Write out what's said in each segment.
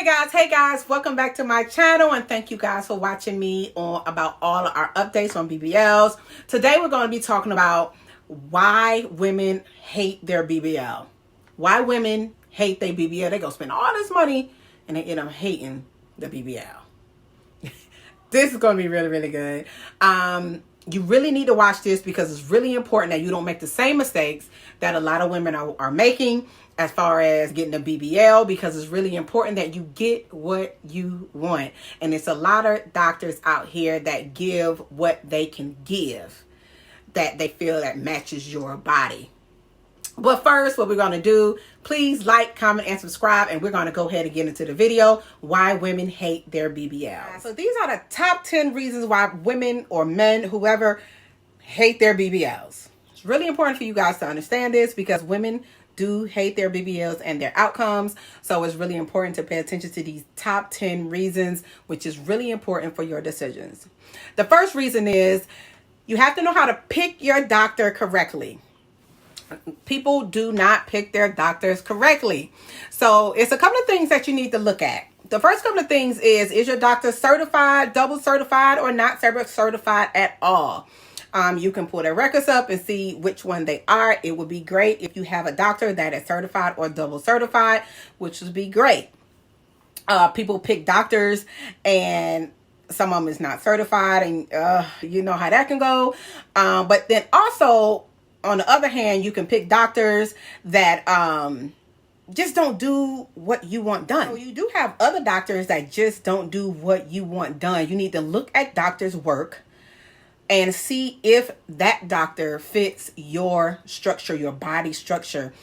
Hey guys, welcome back to my channel, and thank you guys for watching me on about all of our updates on BBLs. Today we're going to be talking about why women hate their BBL. Why women hate their BBL. They go spend all this money and they end up hating the BBL. This is going to be really, really good. You really need to watch this because it's really important that you don't make the same mistakes that a lot of women are making as far as getting a BBL, because it's really important that you get what you want. And it's a lot of doctors out here that give what they can give that they feel that matches your body. But first, what we're going to do, please like, comment, and subscribe. And we're going to go ahead and get into the video, why women hate their BBL. So these are the top 10 reasons why women or men, whoever, hate their BBLs. It's really important for you guys to understand this because women do hate their BBLs and their outcomes. So it's really important to pay attention to these top 10 reasons, which is really important for your decisions. The first reason is you have to know how to pick your doctor correctly. People do not pick their doctors correctly. So it's a couple of things that you need to look at. The first couple of things is your doctor certified, double certified, or not certified at all? You can pull their records up and see which one they are. It would be great if you have a doctor that is certified or double certified, which would be great. People pick doctors and some of them is not certified, and you know how that can go. But then also, on the other hand, you can pick doctors that just don't do what you want done. So you do have other doctors that just don't do what you want done. You need to look at doctors' work and see if that doctor fits your structure, your body structure.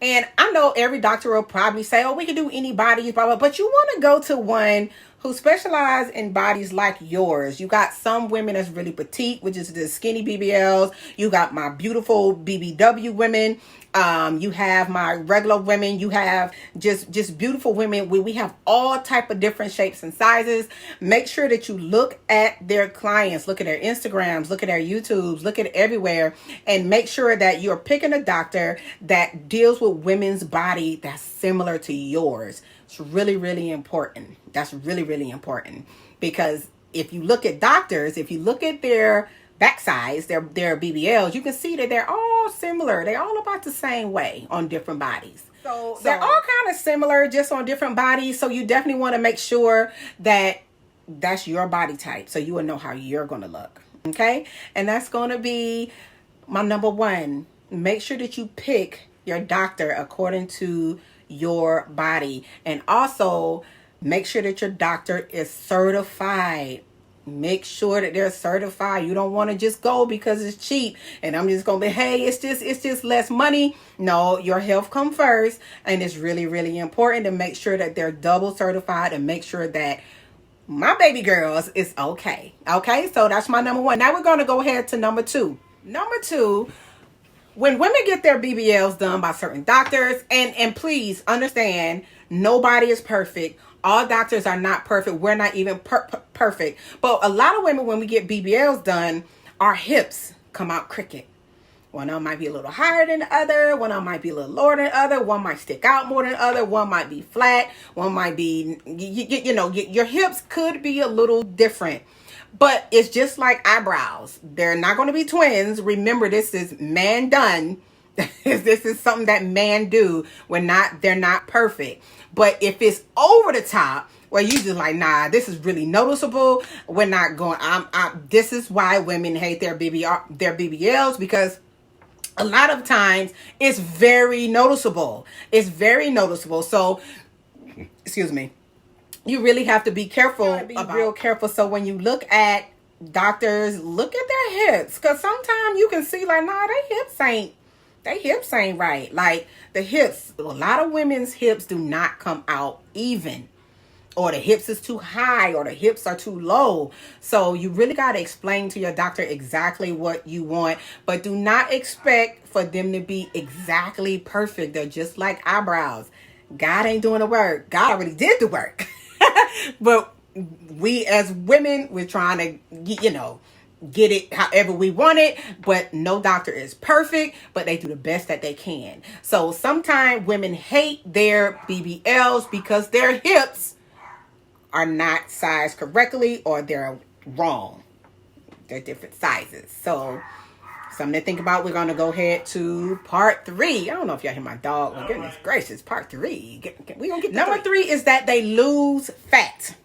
And I know every doctor will probably say, oh, we can do any body, blah, blah, but you want to go to one who specialize in bodies like yours. You got some women that's really petite, which is the skinny BBLs. You got my beautiful BBW women. You have my regular women. You have just beautiful women. We have all type of different shapes and sizes. Make sure that you look at their clients, look at their Instagrams, look at their YouTubes, look at everywhere, and make sure that you're picking a doctor that deals with women's body that's similar to yours. It's really, really important. That's really, really important, because if you look at doctors, if you look at their back size, their BBLs, you can see that they're all similar. They're all about the same way on different bodies. So they're all kind of similar, just on different bodies. So you definitely want to make sure that that's your body type, so you will know how you're going to look. Okay. And that's going to be my number one. Make sure that you pick your doctor according to your body, and also make sure that your doctor is certified. Make sure that they're certified. You don't want to just go because it's cheap and I'm just gonna be, hey, it's just less money. No, your health come first, and it's really, really important to make sure that they're double certified and make sure that my baby girls is okay. Okay, so that's my number one. Now we're gonna go ahead to number two. Number two, when women get their BBLs done by certain doctors, and please understand, nobody is perfect. All doctors are not perfect. We're not even perfect. But a lot of women, when we get BBLs done, our hips come out crooked. One of them might be a little higher than the other. One of them might be a little lower than the other. One might stick out more than the other. One might be flat. One might be, you know, your hips could be a little different. But it's just like eyebrows. They're not going to be twins. Remember, this is man done. This is something that man do. They're not perfect. But if it's over the top, where you just like, nah, this is really noticeable, we're not going. This is why women hate their BBLs, because a lot of times it's very noticeable. It's very noticeable. So, excuse me. You really have to be careful, real careful. So when you look at doctors, look at their hips, because sometimes you can see like, nah, they hips ain't right. Like the hips, a lot of women's hips do not come out even, or the hips is too high, or the hips are too low. So you really got to explain to your doctor exactly what you want, but do not expect for them to be exactly perfect. They're just like eyebrows. God ain't doing the work. God already did the work. But we as women, we're trying to, you know, get it however we want it, but no doctor is perfect, but they do the best that they can. So sometimes women hate their BBLs because their hips are not sized correctly or they're wrong. They're different sizes. So something to think about. We're going to go ahead to part 3. I don't know if y'all hear my dog. Oh, goodness gracious. Part 3. We're going to get number 3 is that they lose fat.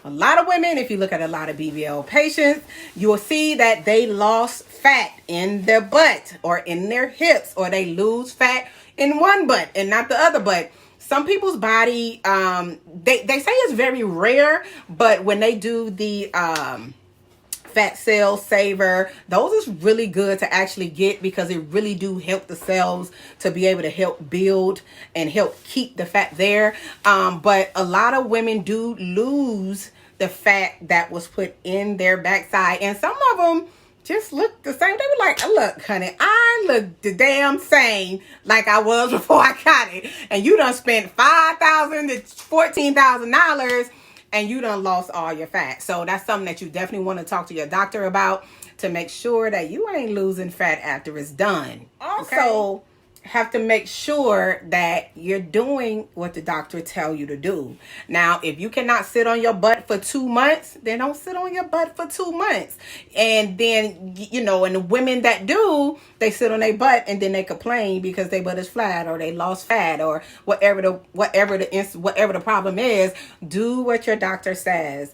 A lot of women, if you look at a lot of BBL patients, you will see that they lost fat in their butt or in their hips, or they lose fat in one butt and not the other butt. Some people's body, they say it's very rare, but when they do the fat cell saver, those is really good to actually get, because it really do help the cells to be able to help build and help keep the fat there. But a lot of women do lose the fat that was put in their backside, and some of them just look the same. They were like, look, honey, I look the damn same like I was before I got it. And you done spent $5,000 to $14,000 and you done lost all your fat. So that's something that you definitely want to talk to your doctor about, to make sure that you ain't losing fat after it's done. Also, have to make sure that you're doing what the doctor tell you to do. Now, if you cannot sit on your butt for 2 months, then don't sit on your butt for 2 months. And then, you know, and the women that do, they sit on their butt and then they complain because their butt is flat or they lost fat or whatever the problem is. Do what your doctor says.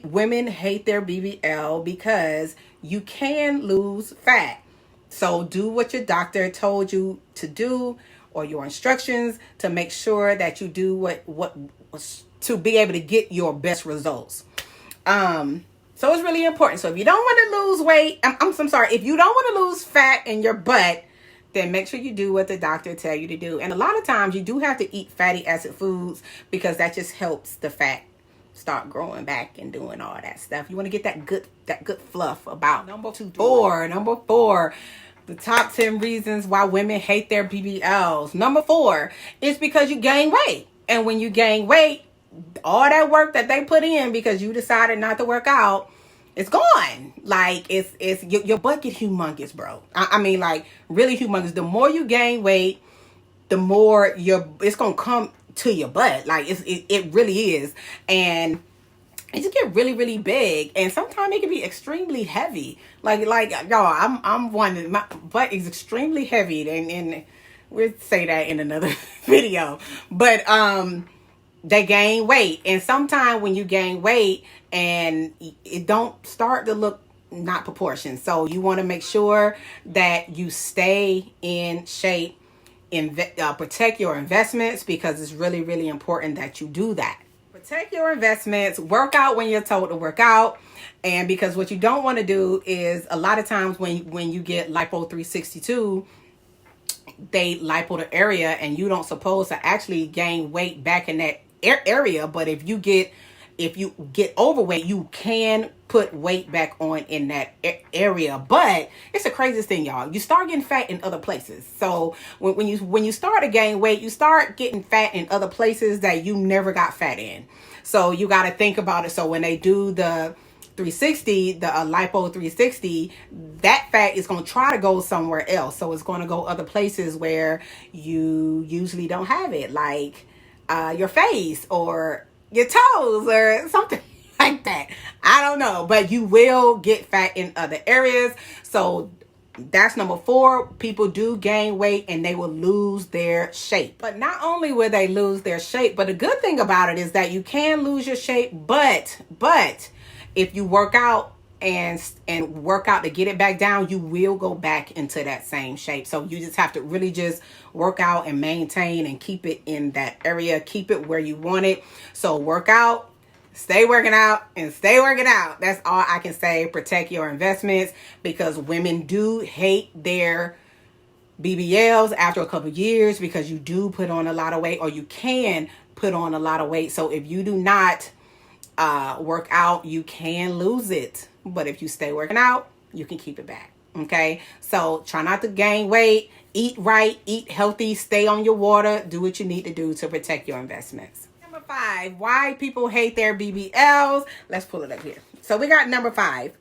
Women hate their BBL because you can lose fat. So do what your doctor told you to do, or your instructions, to make sure that you do what to be able to get your best results. So it's really important. So if you don't want to lose weight, I'm sorry, if you don't want to lose fat in your butt, then make sure you do what the doctor tell you to do. And a lot of times you do have to eat fatty acid foods, because that just helps the fat start growing back and doing all that stuff. You want to get that good fluff about. Number 4, the top 10 reasons why women hate their BBLs. Number 4 is because you gain weight. And when you gain weight, all that work that they put in because you decided not to work out, it's gone. Like, it's your butt get humongous, bro. I mean, like, really humongous. The more you gain weight, the more it's gonna come to your butt. Like, it really is. And it just get really, really big, and sometimes it can be extremely heavy. Like y'all, I'm one. My butt is extremely heavy, and we'll say that in another video. But they gain weight, and sometimes when you gain weight, and it don't start to look not proportioned, so you want to make sure that you stay in shape. Protect your investments, because it's really, really important that you do that. Protect your investments. Work out when you're told to work out. And because what you don't want to do is, a lot of times when you get lipo 362, they lipo the area, and you don't supposed to actually gain weight back in that area. But if you get overweight, you can put weight back on in that area. But it's the craziest thing, y'all. You start getting fat in other places. So when you start to gain weight, you start getting fat in other places that you never got fat in. So you got to think about it. So when they do the 360, the lipo 360, that fat is going to try to go somewhere else. So it's going to go other places where you usually don't have it, like your face or your toes or something like that. I don't know, but you will get fat in other areas. So that's number 4. People do gain weight and they will lose their shape. But not only will they lose their shape, but the good thing about it is that you can lose your shape, but if you work out and work out to get it back down, you will go back into that same shape. So you just have to really just work out and maintain and keep it in that area. Keep it where you want it. So work out, stay working out, and stay working out. That's all I can say. Protect your investments, because women do hate their BBLs after a couple of years, because you do put on a lot of weight, or you can put on a lot of weight. So if you do not work out, you can lose it. But if you stay working out, you can keep it back. Okay, so try not to gain weight. Eat right, eat healthy, stay on your water, do what you need to do to protect your investments. Number 5, why people hate their BBLs. Let's pull it up here. So we got number 5.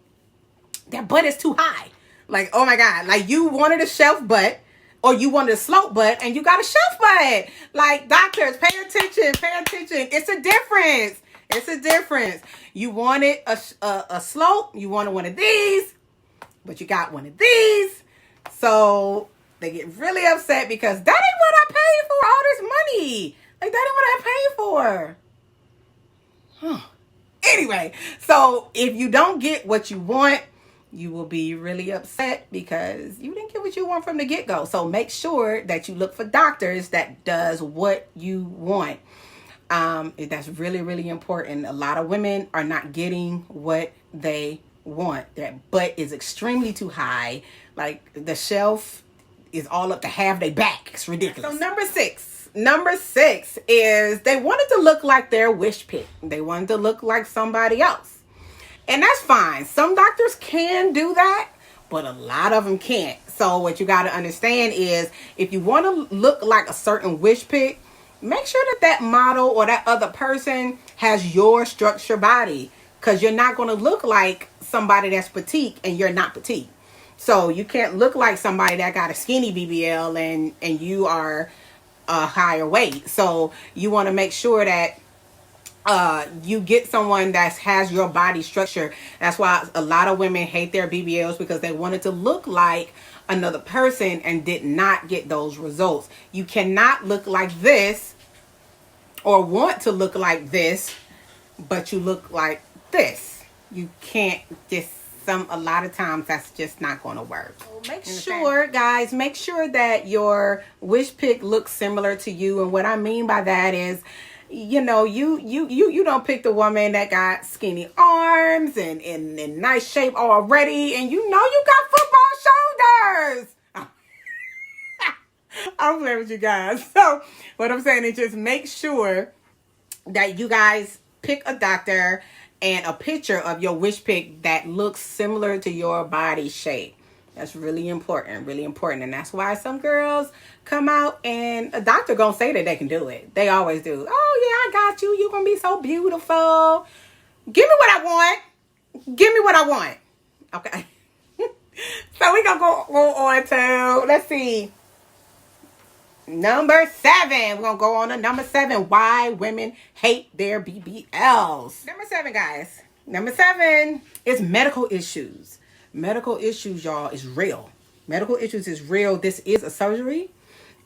Their butt is too high. Like, oh my God, like you wanted a shelf butt, or you wanted a slope butt and you got a shelf butt. Like, doctors, pay attention. It's a difference. It's a difference. You wanted a slope. You wanted one of these, but you got one of these. So they get really upset because that ain't what I paid for all this money. Like, that ain't what I paid for. Anyway, so if you don't get what you want, you will be really upset because you didn't get what you want from the get-go. So make sure that you look for doctors that does what you want. That's really, really important. A lot of women are not getting what they want. Their butt is extremely too high. Like, the shelf is all up to half their back. It's ridiculous. So number six is they wanted to look like their wish pick. They wanted to look like somebody else. And that's fine. Some doctors can do that, but a lot of them can't. So what you got to understand is if you want to look like a certain wish pick, make sure that model or that other person has your structure body, because you're not going to look like somebody that's petite and you're not petite. So you can't look like somebody that got a skinny BBL and you are a higher weight. So you want to make sure that you get someone that has your body structure. That's why a lot of women hate their BBLs, because they wanted to look like another person and did not get those results. You cannot look like this or want to look like this, but you look like this. You can't just, a lot of times that's just not going to work. So make sure, guys, make sure that your wish pick looks similar to you. And what I mean by that is, you know, you don't pick the woman that got skinny arms and in nice shape already, and you know you got football shoulders. I'm playing with you guys. So what I'm saying is just make sure that you guys pick a doctor and a picture of your wish pick that looks similar to your body shape. That's really important, really important. And that's why some girls come out and a doctor gonna say that they can do it. They always do. Oh yeah, I got you. You're gonna be so beautiful. Give me what I want. Give me what I want. Okay. So we gonna go on to, let's see, number 7. We're gonna go on to number 7. Why women hate their BBLs. Number 7, guys. Number 7 is medical issues. Medical issues, y'all, is real. Medical issues is real. This is a surgery,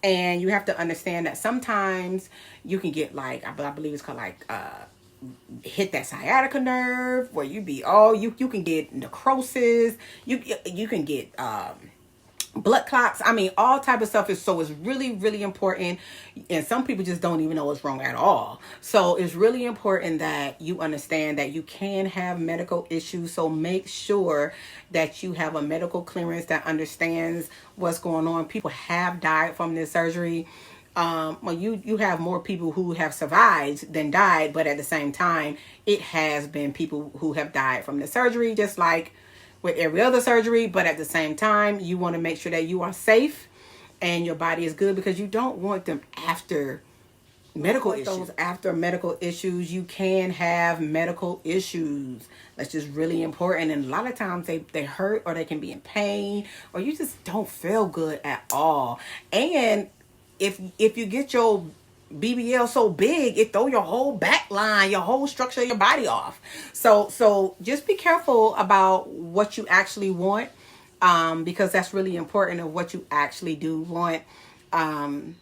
and you have to understand that sometimes you can get, like, I believe it's called, like, hit that sciatica nerve, where you be you can get necrosis. You can get blood clots. I mean, all type of stuff is, so it's really, really important. And some people just don't even know what's wrong at all. So it's really important that you understand that you can have medical issues. So make sure that you have a medical clearance that understands what's going on. People have died from this surgery. Well, you have more people who have survived than died, but at the same time, it has been people who have died from the surgery, just like with every other surgery. But at the same time, you want to make sure that you are safe and your body is good, because you don't want them after medical issues. After medical issues, you can have medical issues. That's just really important. And a lot of times they hurt, or they can be in pain, or you just don't feel good at all. And if you get your BBL so big, it throw your whole back line, your whole structure of your body off. So just be careful about what you actually want, because that's really important of what you actually do want.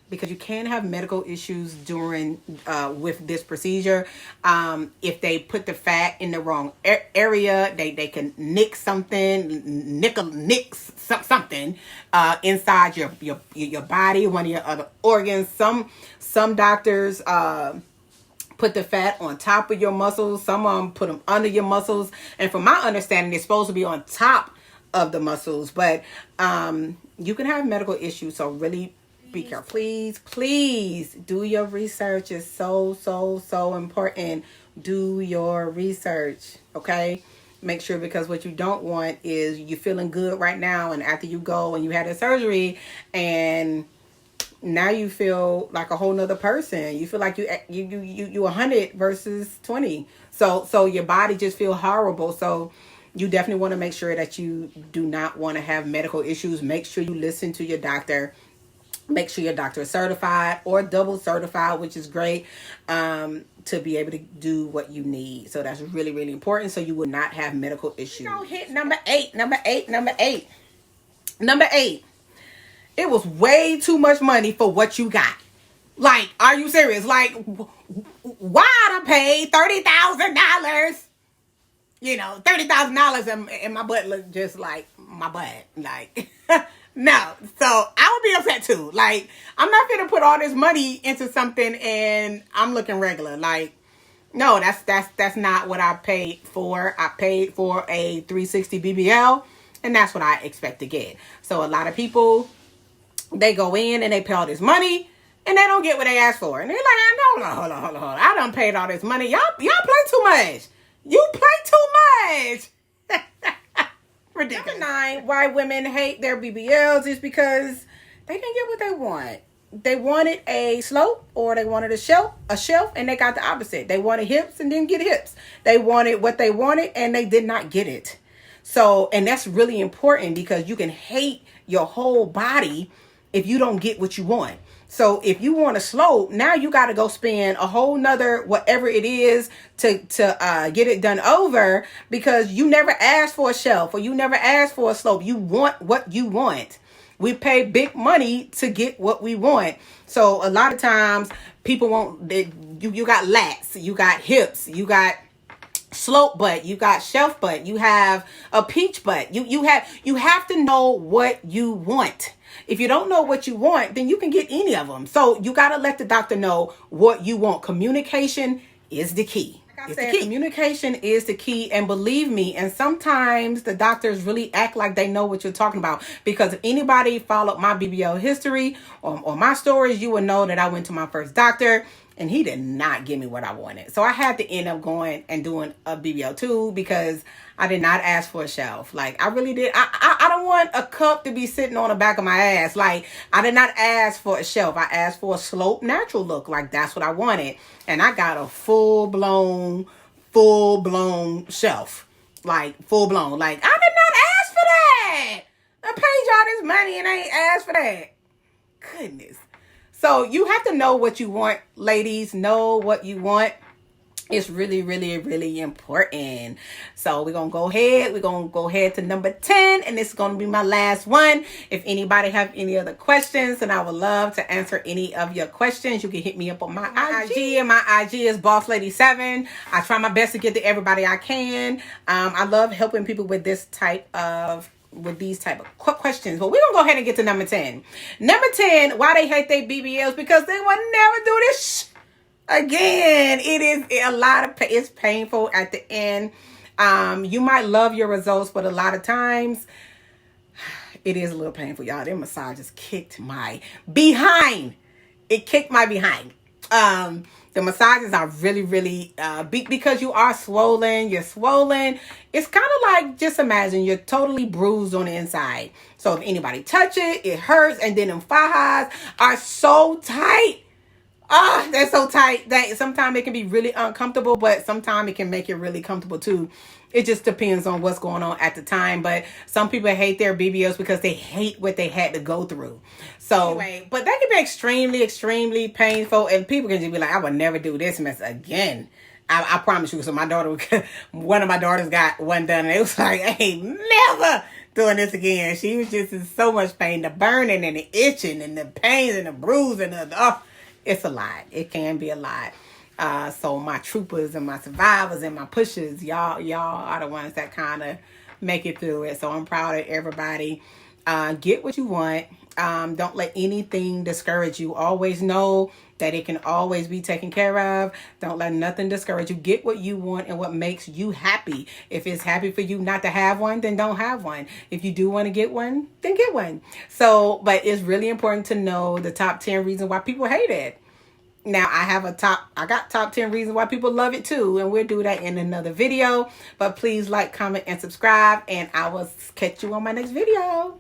Because you can have medical issues during with this procedure. If they put the fat in the wrong area, they can nick something, something inside your body, one of your other organs. Some doctors put the fat on top of your muscles. Some of them put them under your muscles. And from my understanding, it's supposed to be on top of the muscles. But you can have medical issues, so really be careful. Please do your research. It's so important. Do your research, okay? Make sure, because what you don't want is you feeling good right now, and after you go and you had a surgery, and now you feel like a whole nother person. You feel like you 100 versus 20. So your body just feel horrible. So you definitely want to make sure that you do not want to have medical issues. Make sure you listen to your doctor. Make sure your doctor is certified or double certified, which is great, to to be able to do what you need. So that's really, really important, so you will not have medical issues. We're gonna hit number 8. Number 8. It was way too much money for what you got. Like, are you serious? Like, why I paid $30,000? You know, $30,000 and my butt looked just like my butt. Like, no. So I would be upset too. Like, I'm not gonna put all this money into something and I'm looking regular. Like, no, that's not what I paid for. I paid for a 360 BBL, and that's what I expect to get. So a lot of people, they go in and they pay all this money and they don't get what they asked for. And they're like, hold on. I done paid all this money. Y'all play too much. You play too much. Ridiculous. Number 9, why women hate their BBLs is because they didn't get what they want. They wanted a slope or they wanted a shelf, and they got the opposite. They wanted hips and didn't get hips. They wanted what they wanted and they did not get it. So, and that's really important because you can hate your whole body if you don't get what you want. So if you want a slope, now you got to go spend a whole nother whatever it is to get it done over, because you never asked for a shelf or you never asked for a slope. You want what you want. We pay big money to get what we want. So a lot of times people want, you got lats, you got hips, you got slope butt, you got shelf butt, you have a peach butt. You have to know what you want. If you don't know what you want, then you can get any of them. So you got to let the doctor know what you want. Communication is the key. Like I said, communication is the key. And believe me, and sometimes the doctors really act like they know what you're talking about. Because if anybody followed my BBL history or my stories, you would know that I went to my first doctor and he did not give me what I wanted. So I had to end up going and doing a BBL too, because I did not ask for a shelf. Like, I really did. I don't want a cup to be sitting on the back of my ass. Like, I did not ask for a shelf. I asked for a slope natural look. Like, that's what I wanted. And I got a full-blown shelf. Like, full-blown. Like, I did not ask for that. I paid y'all this money and I ain't asked for that. Goodness. So you have to know what you want, ladies. Know what you want. It's really, really, really important. So we're going to go ahead. We're going to go ahead to number 10. And this is going to be my last one. If anybody have any other questions, then I would love to answer any of your questions. You can hit me up on my IG. And my IG is BossLady7. I try my best to get to everybody I can. I love helping people with these type of questions. But we're going to go ahead and get to number 10. Number 10, why they hate their BBLs? Because they will never do this again. It is it's painful at the end. You might love your results, but a lot of times it is a little painful, y'all. Their massages kicked my behind. It kicked my behind. The massages are really, really because you are swollen. You're swollen. It's kind of like, just imagine you're totally bruised on the inside. So if anybody touch it, it hurts. And then them fajas are so tight. They're so tight that sometimes it can be really uncomfortable, but sometimes it can make it really comfortable too. It just depends on what's going on at the time. But some people hate their BBLs because they hate what they had to go through. So, anyway, but that can be extremely, extremely painful. And people can just be like, I would never do this mess again. I promise you. So my daughter, one of my daughters got one done, and it was like, I ain't never doing this again. She was just in so much pain. The burning and the itching and the pains and the bruising and it's a lot. It can be a lot. So my troopers and my survivors and my pushers, y'all are the ones that kind of make it through it. So I'm proud of everybody. Get what you want. Don't let anything discourage you. Always know that it can always be taken care of. Don't let nothing discourage you. Get what you want and what makes you happy. If it's happy for you not to have one, then don't have one. If you do want to get one, then get one. So, but it's really important to know the top 10 reasons why people hate it. Now, I got top 10 reasons why people love it too. And we'll do that in another video. But please like, comment, and subscribe. And I will catch you on my next video.